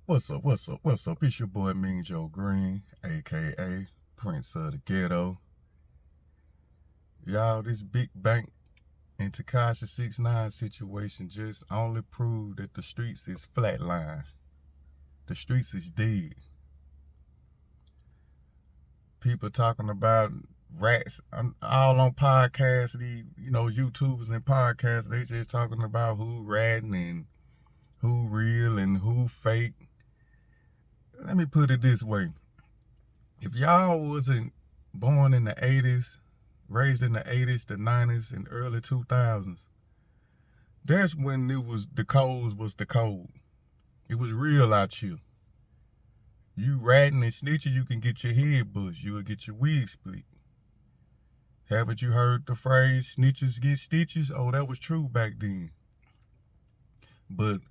What's up, what's up, what's up? It's your boy Mean Joe Green, aka Prince of the Ghetto. Y'all, this big bank and Tekashi 6ix9ine situation just only proved that the streets is flatline. The streets is dead. People talking about rats. I'm all on podcasts, YouTubers and podcasts, they just talking about who ratting and who real and who fake. Let me put it this way. If y'all wasn't born in the 80s, raised in the 80s, the 90s, and early 2000s, that's when the code was the code. It was real out here. You ratting and snitching, you can get your head bust. You will get your wig split. Haven't you heard the phrase, snitches get stitches? Oh, that was true back then. But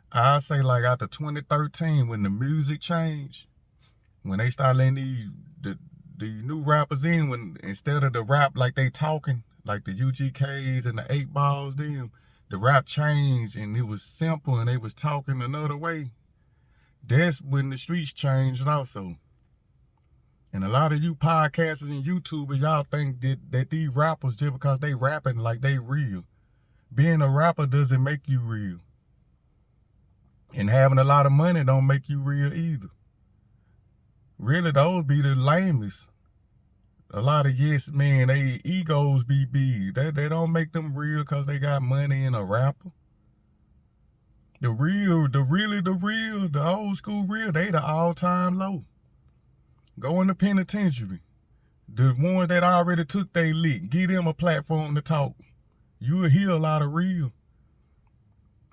I say like after 2013, when the music changed, when they start letting the new rappers in, when instead of the rap like they talking, like the UGKs and the 8 Balls, them, the rap changed and it was simple and they was talking another way. That's when the streets changed also. And a lot of you podcasters and YouTubers, y'all think that these rappers, just because they rapping like they real. Being a rapper doesn't make you real. And having a lot of money don't make you real either. Really, those be the lamest. A lot of yes men, they egos be big. They don't make them real because they got money in a rapper. The old school real, they the all-time low. Go in the penitentiary. The ones that already took they lick, give them a platform to talk. You will hear a lot of real.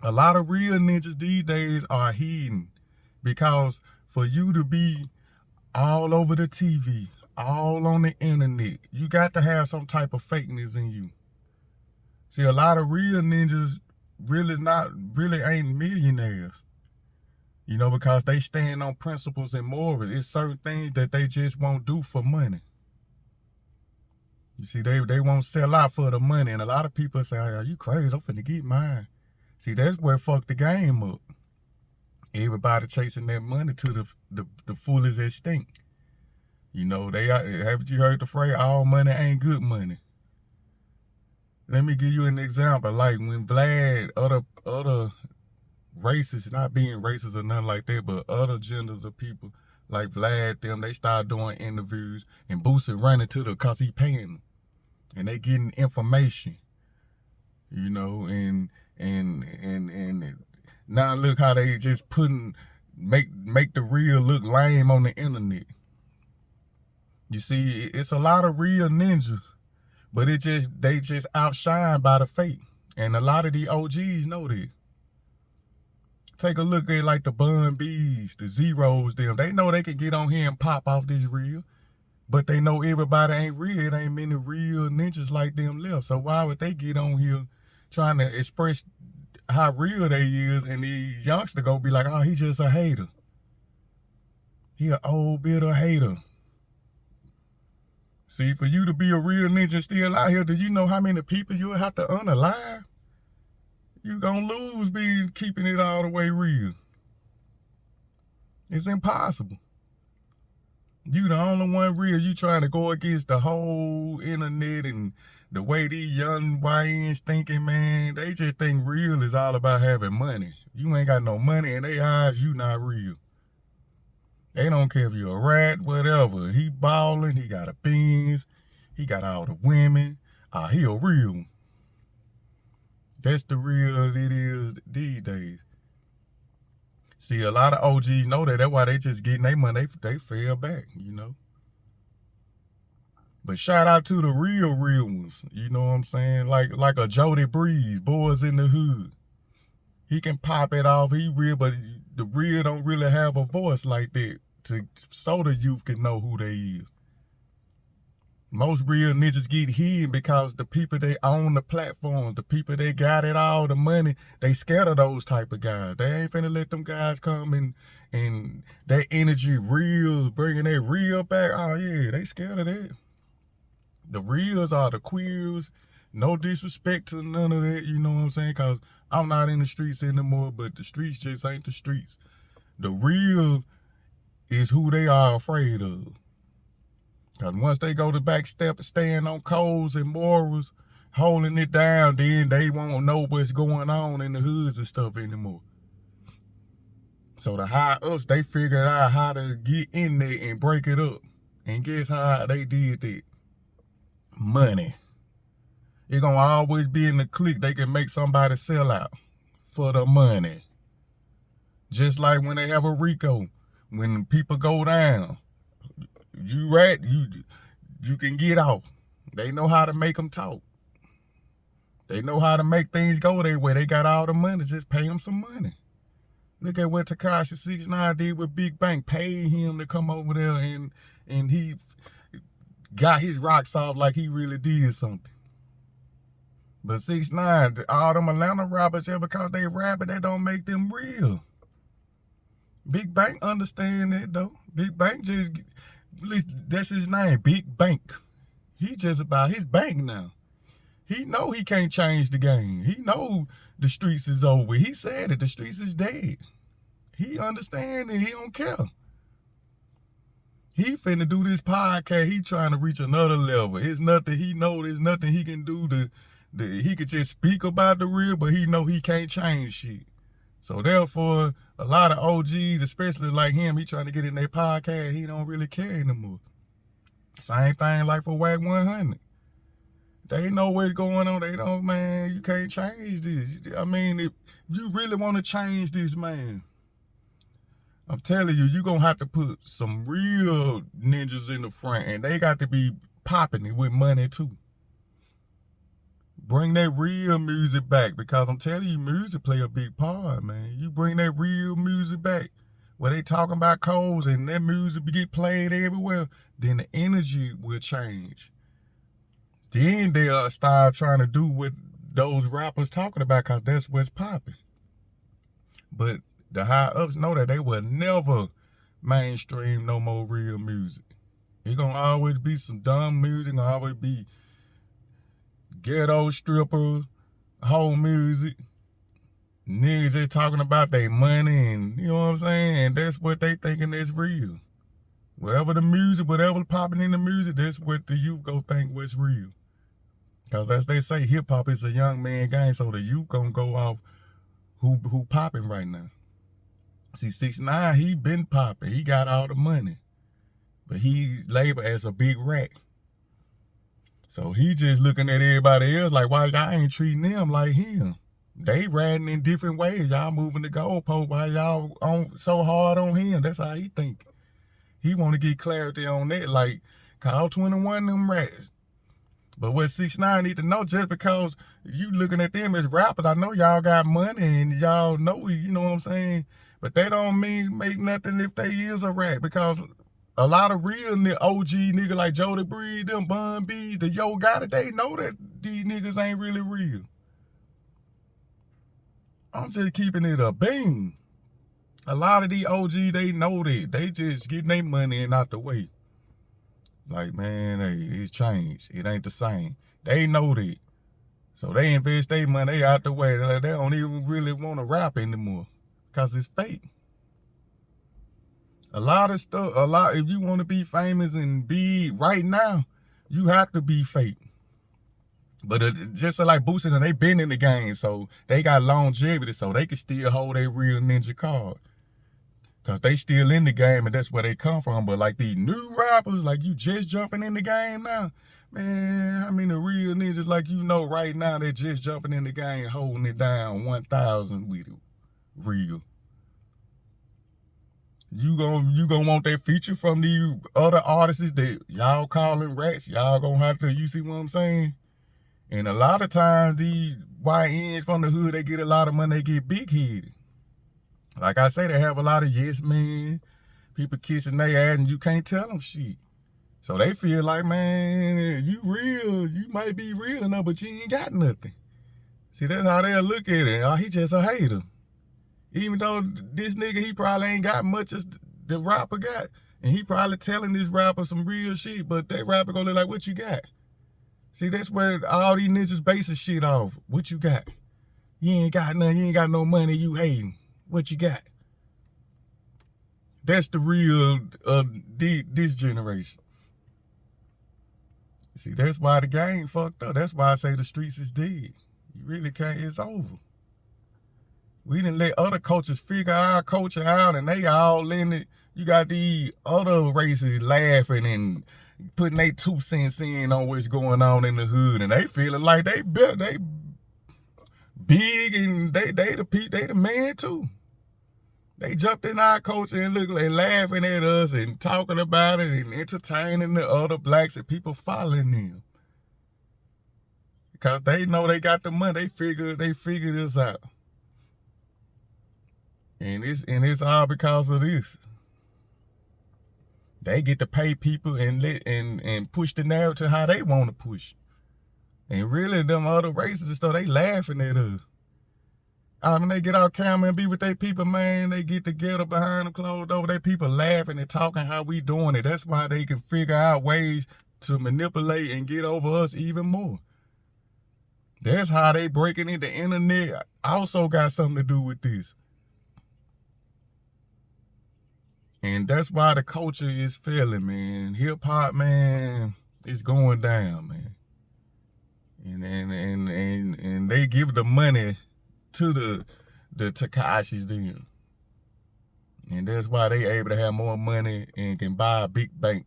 A lot of real ninjas these days are hidden because for you to be all over the TV, all on the internet, you got to have some type of fakeness in you. See, a lot of real ninjas really ain't millionaires. Because they stand on principles and morals. It's certain things that they just won't do for money. You see, they won't sell out for the money. And a lot of people say, "Are you crazy? I'm finna get mine." See, that's where fuck the game up. Everybody chasing that money to the fullest extent. Haven't you heard the phrase, all money ain't good money? Let me give you an example. Like when Vlad, other races, not being racist or nothing like that, but other genders of people like Vlad, they start doing interviews and Boosie running to them because he paying them. And they getting information, and now look how they just make the real look lame on the internet. You see, it's a lot of real ninjas, but they just outshine by the fake. And a lot of the OGs know that. Take a look at like the Bun B's, the Zeros, them. They know they can get on here and pop off this real, but they know everybody ain't real. It ain't many real ninjas like them left. So why would they get on here trying to express how real they is, and these youngsters go be like, "Oh, he just a hater. He an old bitter hater." See, for you to be a real ninja still out here, do you know how many people you'll have to unalive? You gonna lose being keeping it all the way real. It's impossible. You the only one real. You trying to go against the whole internet and the way these young YNs thinking, man. They just think real is all about having money. You ain't got no money in their eyes, you not real. They don't care if you're a rat, whatever. He balling, he got a Benz, he got all the women. He a real one. That's the real it is these days. See, a lot of OGs know that. That's why they just getting their money. They fell back, But shout out to the real ones. You know what I'm saying? Like a Jody Breeze, Boys in the Hood. He can pop it off. He real, but the real don't really have a voice like that so the youth can know who they is. Most real ninjas get hidden because the people they own the platforms, the people they got it all, the money, they scared of those type of guys. They ain't finna let them guys come and that energy real, bringing that real back. Oh yeah, they scared of that. The reals are the queers. No disrespect to none of that, you know what I'm saying? Because I'm not in the streets anymore, but the streets just ain't the streets. The real is who they are afraid of. Because once they go to back step, stand on codes and morals, holding it down, then they won't know what's going on in the hoods and stuff anymore. So the high ups, they figured out how to get in there and break it up. And guess how they did that? Money. It's gonna always be in the clique. They can make somebody sell out for the money. Just like when they have a RICO, when people go down, you can get off. They know how to make them talk. They know how to make things go their way. They got all the money. Just pay them some money. Look at what Tekashi 6ix9ine did with Big Bank. Paid him to come over there and he got his rocks off like he really did something. But 6ix9ine, all them Atlanta rappers, just because they rapping, that don't make them real. Big Bank understand that though. Big Bank just, at least that's his name, Big Bank. He just about his bank now. He know he can't change the game. He know the streets is over. He said it, the streets is dead. He understand it, he don't care. He finna do this podcast. He trying to reach another level. It's nothing he know. There's nothing he can do he could just speak about the real, but he know he can't change shit. So therefore, a lot of OGs, especially like him, he trying to get in their podcast. He don't really care anymore. Same thing like for Wack 100. They know what's going on. They don't, man, you can't change this. I mean, if you really want to change this, man, I'm telling you, you're going to have to put some real ninjas in the front, and they got to be popping it with money, too. Bring that real music back, because I'm telling you, music play a big part, man. You bring that real music back, where they talking about codes and that music get played everywhere, then the energy will change. Then they'll start trying to do what those rappers talking about, because that's what's popping. But the high ups know that they will never mainstream no more real music. It's gonna always be some dumb music, gonna always be ghetto strippers, whole music. Niggas just talking about their money, and you know what I'm saying? And that's what they thinking is real. Whatever the music, whatever popping in the music, that's what the youth go think what's real. Because as they say, hip hop is a young man game, so the youth gonna go off who popping right now. See, 6ix9ine, he been popping. He got all the money. But he labeled as a big rat. So he just looking at everybody else like, why y'all ain't treating them like him? They ratting in different ways. Y'all moving the goalpost. Why y'all on so hard on him? That's how he think. He want to get clarity on that. Like, call 21 them rats. But what 6ix9ine need to know, just because you looking at them as rappers, I know y'all got money and y'all know, you know what I'm saying? But that don't mean make nothing if they is a rat, because a lot of real OG niggas like Jody Breeze, them Bun B's, the Yo Gotti, they know that these niggas ain't really real. I'm just keeping it a beam. A lot of these OG, they know that. They just getting their money and out the way. Like, man, hey, it's changed. It ain't the same. They know that. So they invest their money out the way. They don't even really want to rap anymore, because it's fake. A lot of stuff, if you want to be famous and be right now, you have to be fake. But just like Boosie, and they been in the game, so they got longevity, so they can still hold their real ninja card. Because they still in the game, and that's where they come from. But like these new rappers, like you just jumping in the game now, man, I mean the real ninjas, like you know right now, they just jumping in the game, holding it down 1,000 with it. Real. You gonna want that feature from the other artists that y'all calling rats. Y'all gonna have to, you see what I'm saying? And a lot of times these YNs from the hood, they get a lot of money, they get big-headed. Like I say, they have a lot of yes men, people kissing their ass, and you can't tell them shit. So they feel like, man, you real, you might be real enough, but you ain't got nothing. See, that's how they'll look at it. Oh, he just a hater. Even though this nigga, he probably ain't got much as the rapper got. And he probably telling this rapper some real shit, but that rapper gonna look like, what you got? See, that's where all these ninjas basing shit off. What you got? You ain't got nothing, you ain't got no money, you hating. What you got? That's the real this generation. See, that's why the game fucked up. That's why I say the streets is dead. You really can't. It's over. We didn't let other coaches figure our culture out, and they all in it. You got these other races laughing and putting their 2 cents in on what's going on in the hood, and they feeling like they big and they the man too. They jumped in our culture and look like laughing at us and talking about it and entertaining the other blacks and people following them. Because they know they got the money. They figured this out. And it's all because of this. They get to pay people and push the narrative how they want to push. And really them other races and stuff, they laughing at us. When they get out camera and be with their people, man, they get together behind the closed door. They people laughing and talking how we doing it. That's why they can figure out ways to manipulate and get over us even more. That's how they breaking into the internet. Also got something to do with this. And that's why the culture is failing, man. Hip hop, man, is going down, man. And they give the money to the Tekashis then. And that's why they able to have more money and can buy a big bank.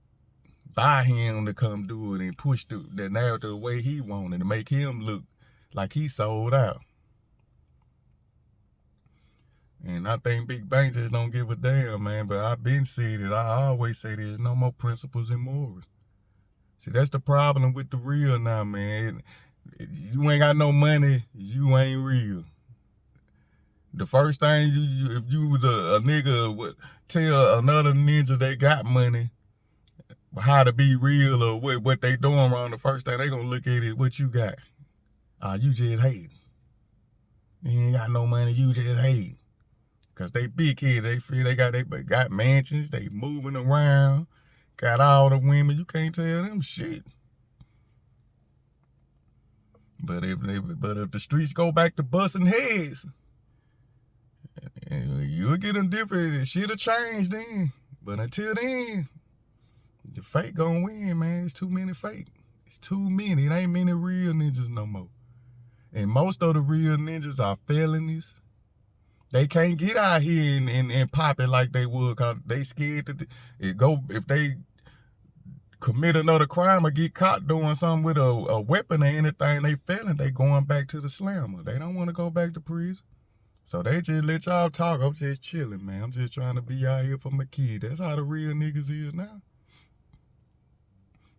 Buy him to come do it and push the narrative the way he wanted to make him look like he sold out. And I think big banks just don't give a damn, man. But I've been saying it. I always say there's no more principles and morals. See, that's the problem with the real now, man. You ain't got no money, you ain't real. The first thing if you was a nigga would tell another ninja they got money, how to be real or what they doing wrong, the first thing they gonna look at is what you got. You just hate. You ain't got no money, you just hate. Cause they big head, they feel they got mansions, they moving around, got all the women, you can't tell them shit. But if the streets go back to busting heads, you'll get them different. Shit'll change then. But until then, the fake gonna win, man. It's too many fake. It's too many. It ain't many real ninjas no more. And most of the real ninjas are felonies. They can't get out here and pop it like they would, cause they scared if they commit another crime or get caught doing something with a weapon or anything, they felon, they going back to the slammer. They don't want to go back to prison. So they just let y'all talk. I'm just chilling, man. I'm just trying to be out here for my kid. That's how the real niggas is now.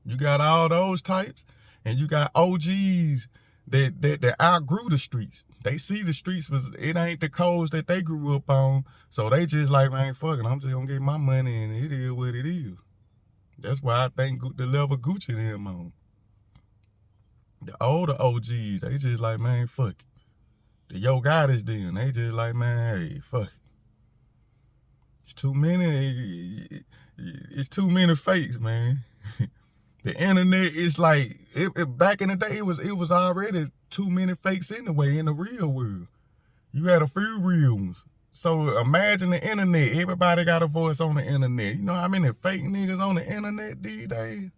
You got all those types, and you got OGs that outgrew the streets. They see the streets it ain't the codes that they grew up on. So they just like, man, fuck it. I'm just gonna get my money and it is what it is. That's why I think the level Gucci them on. The older OGs, they just like, man, fuck it. The Yo Goddess then, they just like, man, hey, fuck it. It's too many fakes, man. The internet is like, back in the day, it was already too many fakes anyway in the real world. You had a few real ones. So imagine the internet. Everybody got a voice on the internet. You know how many fake niggas on the internet these days?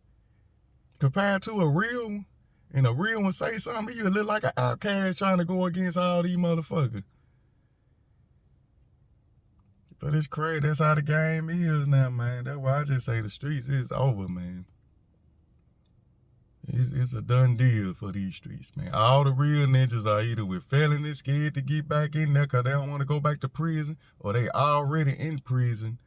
Compared to a real one. And a real one say something, you look like an outcast trying to go against all these motherfuckers. But it's crazy. That's how the game is now, man. That's why I just say the streets is over, man. It's a done deal for these streets, man. All the real ninjas are either with felonies, scared to get back in there because they don't want to go back to prison, or they already in prison,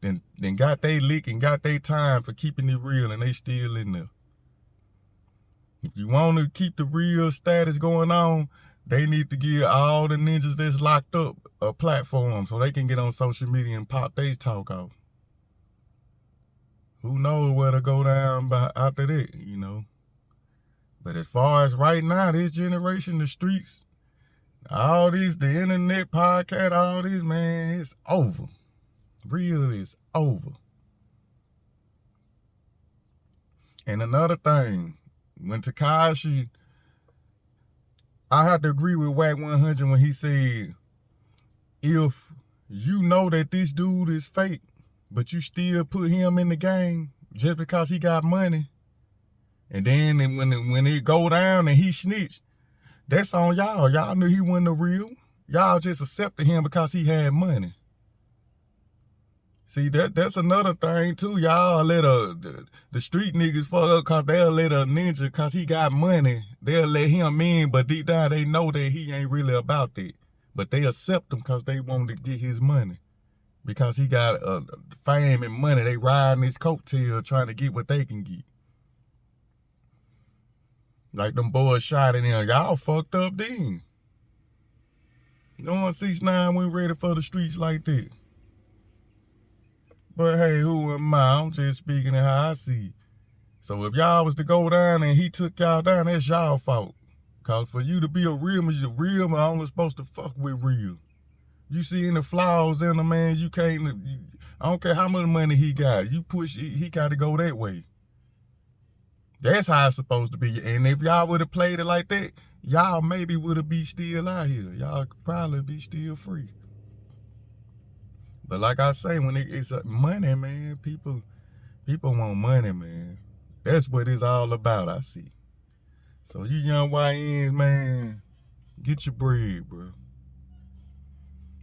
then got they lick and got their time for keeping it real, and they still in there. If you want to keep the real status going on, they need to give all the ninjas that's locked up a platform so they can get on social media and pop their talk off. Who knows where to go down after that, you know? But as far as right now, this generation, the streets, all these, the internet, podcast, all this, man, it's over. Real is over. And another thing, when Tekashi, I have to agree with Wack 100 when he said, if you know that this dude is fake, but you still put him in the game just because he got money. And then when it go down and he snitched, that's on y'all. Y'all knew he wasn't the real. Y'all just accepted him because he had money. See, that's another thing too. Y'all let the street niggas fuck up because they'll let a ninja because he got money. They'll let him in, but deep down they know that he ain't really about that. But they accept him because they want to get his money. Because he got fame and money. They riding his coattail trying to get what they can get. Like them boys shot in there. Y'all fucked up then. No one 6ix9ine wasn't ready for the streets like that. But hey, who am I? I'm just speaking of how I see it. So if y'all was to go down and he took y'all down, that's y'all fault. Cause for you to be a real man only supposed to fuck with real. You see any flaws in a man, you can't, I don't care how much money he got. You push, he got to go that way. That's how it's supposed to be. And if y'all would have played it like that, y'all maybe would have been still out here. Y'all could probably be still free. But like I say, when it's money, man, people want money, man. That's what it's all about, I see. So you young YNs, man, get your bread, bro.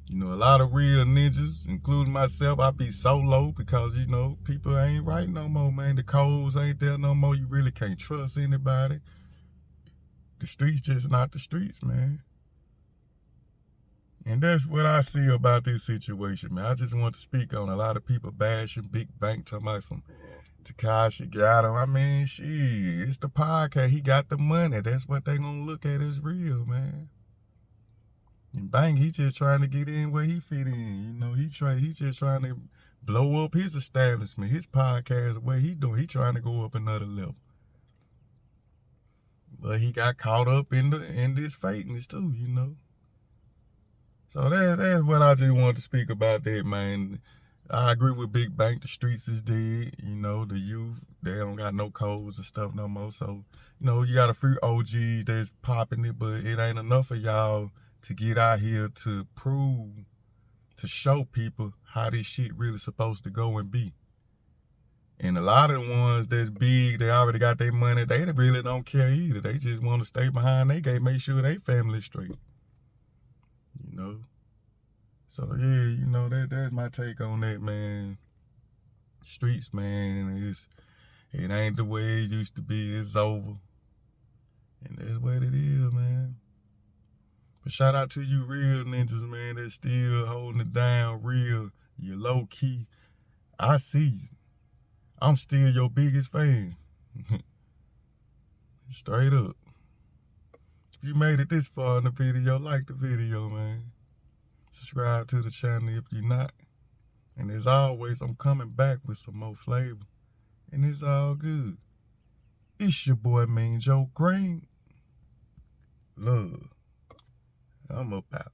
You know, a lot of real ninjas, including myself, I be solo because, you know, people ain't right no more, man. The codes ain't there no more. You really can't trust anybody. The streets just not the streets, man. And that's what I see about this situation, man. I just want to speak on a lot of people bashing Big Bank, talking about some Tekashi got him. I mean, shit, it's the podcast. He got the money. That's what they gonna look at as real, man. And Bank, he just trying to get in where he fit in. You know, he just trying to blow up his establishment, his podcast, what he doing. He trying to go up another level. But he got caught up in this fakeness too, you know. So that's what I just wanted to speak about that, man. I agree with Big Bank. The streets is dead. You know, the youth, they don't got no codes and stuff no more. So, you know, you got a few OGs that's popping it, but it ain't enough of y'all to get out here to prove, to show people how this shit really supposed to go and be. And a lot of the ones that's big, they already got their money, they really don't care either. They just want to stay behind their gate, make sure they family's straight. You know? So yeah, you know, that's my take on that, man. Streets, man, it ain't the way it used to be. It's over. And that's what it is, man. But shout out to you real ninjas, man, that's still holding it down real. You're low key. I see you. I'm still your biggest fan. Straight up. If you made it this far in the video, like the video, man. Subscribe to the channel if you're not. And as always, I'm coming back with some more flavor. And it's all good. It's your boy, Mean Joe Green. Love. I'm about.